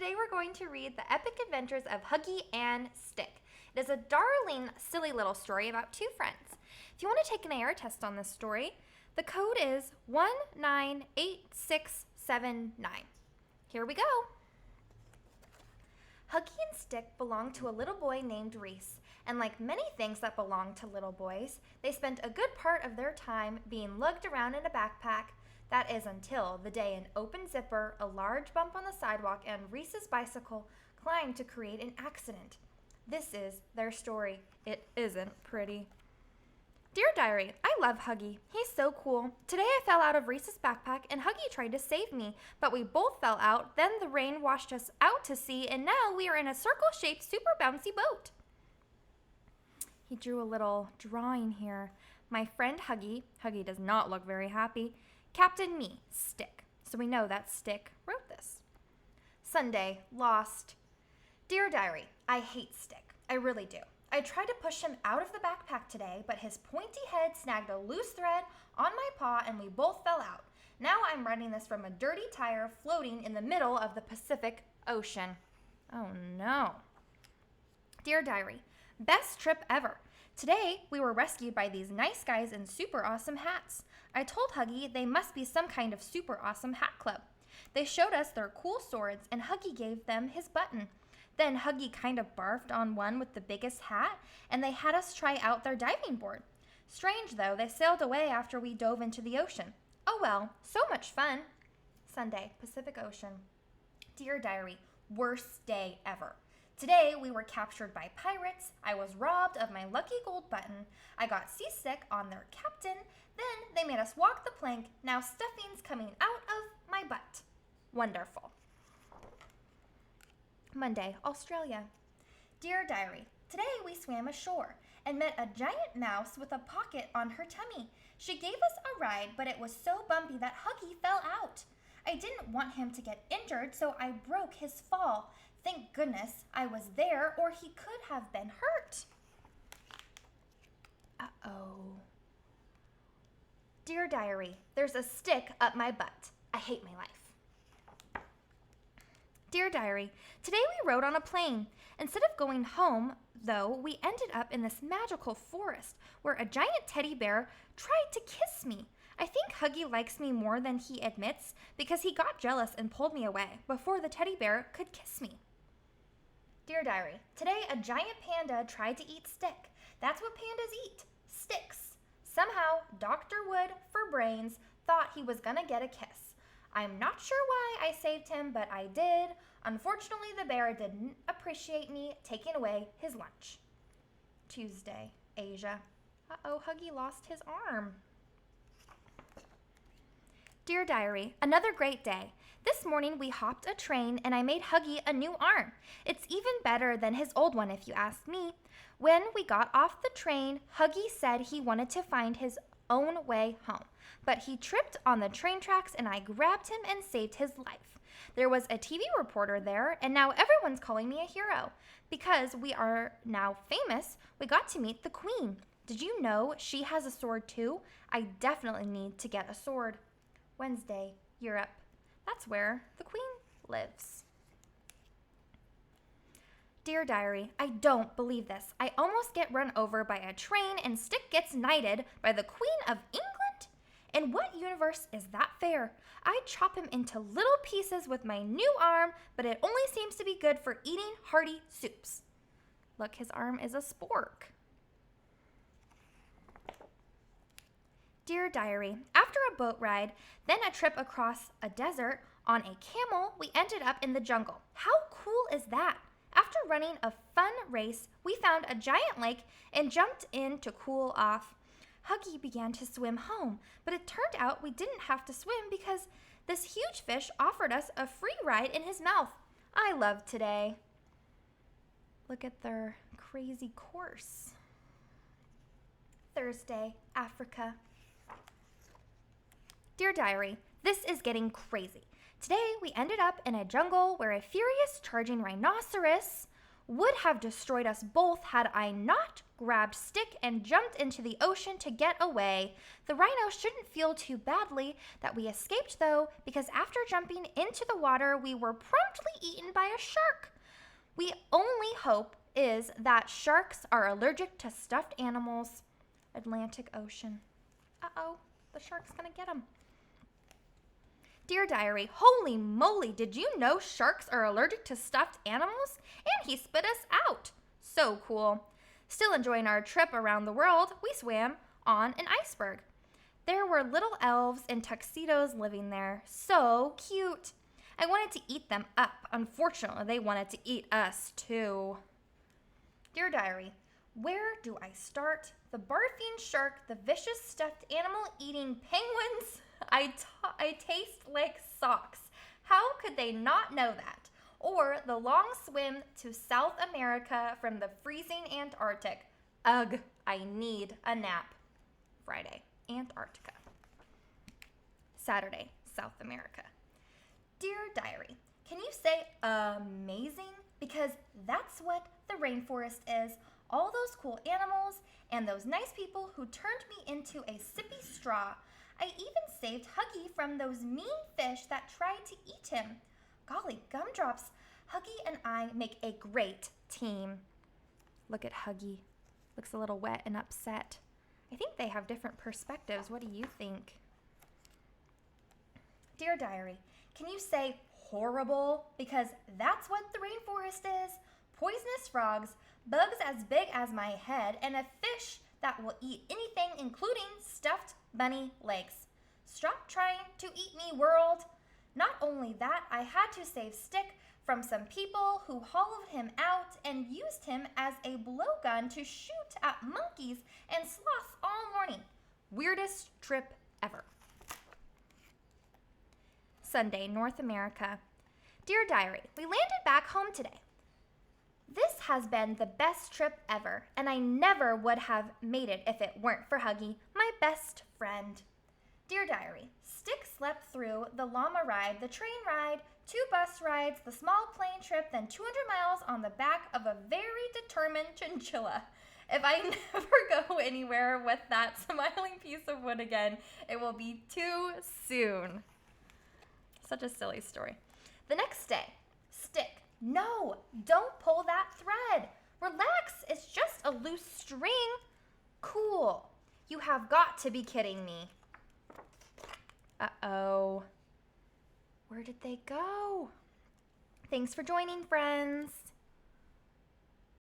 Today we're going to read The Epic Adventures of Huggie and Stick. It is a darling, silly little story about two friends. If you want to take an AR test on this story, the code is 198679. Here we go. Huggie and Stick belonged to a little boy named Reese, and like many things that belong to little boys, they spent a good part of their time being lugged around in a backpack. That is until the day an open zipper, a large bump on the sidewalk, and Reese's bicycle climbed to create an accident. This is their story. It isn't pretty. Dear Diary, I love Huggie. He's so cool. Today I fell out of Reese's backpack and Huggie tried to save me, but we both fell out. Then the rain washed us out to sea, and now we are in a circle-shaped, super bouncy boat. He drew a little drawing here. My friend Huggie does not look very happy, captained me, Stick. So we know that Stick wrote this. Sunday, lost. Dear Diary, I hate Stick. I really do. I tried to push him out of the backpack today, but his pointy head snagged a loose thread on my paw and we both fell out. Now I'm writing this from a dirty tire floating in the middle of the Pacific Ocean. Oh no. Dear Diary, best trip ever. Today we were rescued by these nice guys in super awesome hats. I told Huggie they must be some kind of super awesome hat club. They showed us their cool swords and Huggie gave them his button. Then Huggie kind of barfed on one with the biggest hat, and they had us try out their diving board. Strange, though, they sailed away after we dove into the ocean. Oh well, so much fun. Sunday, Pacific Ocean. Dear Diary, worst day ever. Today we were captured by pirates. I was robbed of my lucky gold button. I got seasick on their captain. Then they made us walk the plank. Now stuffing's coming out of my butt. Wonderful. Monday, Australia. Dear Diary, today we swam ashore and met a giant mouse with a pocket on her tummy. She gave us a ride, but it was so bumpy that Huggie fell out. I didn't want him to get injured, so I broke his fall. Thank goodness I was there, or he could have been hurt. Uh-oh. Dear Diary, there's a stick up my butt. I hate my life. Dear Diary, today we rode on a plane. Instead of going home, though, we ended up in this magical forest where a giant teddy bear tried to kiss me. I think Huggie likes me more than he admits because he got jealous and pulled me away before the teddy bear could kiss me. Dear Diary, today a giant panda tried to eat Stick. That's what pandas eat, sticks. Somehow, Dr. Wood, for brains, thought he was gonna get a kiss. I'm not sure why I saved him, but I did. Unfortunately, the bear didn't appreciate me taking away his lunch. Tuesday, Asia. Uh-oh, Huggie lost his arm. Dear Diary, another great day. This morning we hopped a train and I made Huggie a new arm. It's even better than his old one if you ask me. When we got off the train, Huggie said he wanted to find his own way home, but he tripped on the train tracks and I grabbed him and saved his life. There was a TV reporter there and now everyone's calling me a hero. Because we are now famous, we got to meet the Queen. Did you know she has a sword too? I definitely need to get a sword. Wednesday, Europe. That's where the Queen lives. Dear Diary, I don't believe this. I almost get run over by a train and Stick gets knighted by the Queen of England? In what universe is that fair? I chop him into little pieces with my new arm, but it only seems to be good for eating hearty soups. Look, his arm is a spork. Dear Diary, after a boat ride, then a trip across a desert on a camel, we ended up in the jungle. How cool is that? After running a fun race, we found a giant lake and jumped in to cool off. Huggie began to swim home, but it turned out we didn't have to swim because this huge fish offered us a free ride in his mouth. I love today. Look at their crazy course. Thursday, Africa. Dear Diary, this is getting crazy. Today we ended up in a jungle where a furious charging rhinoceros would have destroyed us both had I not grabbed Stick and jumped into the ocean to get away. The rhino shouldn't feel too badly that we escaped, though, because after jumping into the water, we were promptly eaten by a shark. We only hope is that sharks are allergic to stuffed animals. Atlantic Ocean. Uh-oh, the shark's gonna get them. Dear Diary, holy moly, did you know sharks are allergic to stuffed animals? And he spit us out. So cool. Still enjoying our trip around the world, we swam on an iceberg. There were little elves in tuxedos living there. So cute. I wanted to eat them up. Unfortunately, they wanted to eat us too. Dear Diary, where do I start? The barfing shark, the vicious stuffed animal eating penguins. I taste like socks. How could they not know that? Or the long swim to South America from the freezing Antarctic. Ugh, I need a nap. Friday, Antarctica. Saturday, South America. Dear Diary, can you say amazing? Because that's what the rainforest is. All those cool animals and those nice people who turned me into a sippy straw. I even saved Huggie from those mean fish that tried to eat him. Golly gumdrops, Huggie and I make a great team. Look at Huggie. Looks a little wet and upset. I think they have different perspectives. What do you think? Dear Diary, can you say horrible? Because that's what the rainforest is. Poisonous frogs, bugs as big as my head, and a fish that will eat anything, including stuffed bunny legs. Stop trying to eat me, world. Not only that, I had to save Stick from some people who hollowed him out and used him as a blowgun to shoot at monkeys and sloths all morning. Weirdest trip ever. Sunday, North America. Dear Diary, we landed back home today. This has been the best trip ever, and I never would have made it if it weren't for Huggie, my best friend. Dear Diary, Stick slept through the llama ride, the train ride, 2 bus rides, the small plane trip, then 200 miles on the back of a very determined chinchilla. If I never go anywhere with that smiling piece of wood again, it will be too soon. Such a silly story. The next day, Stick, no, don't pull that thread. Relax, it's just a loose string. Cool. You have got to be kidding me. Uh-oh. Where did they go? Thanks for joining, friends.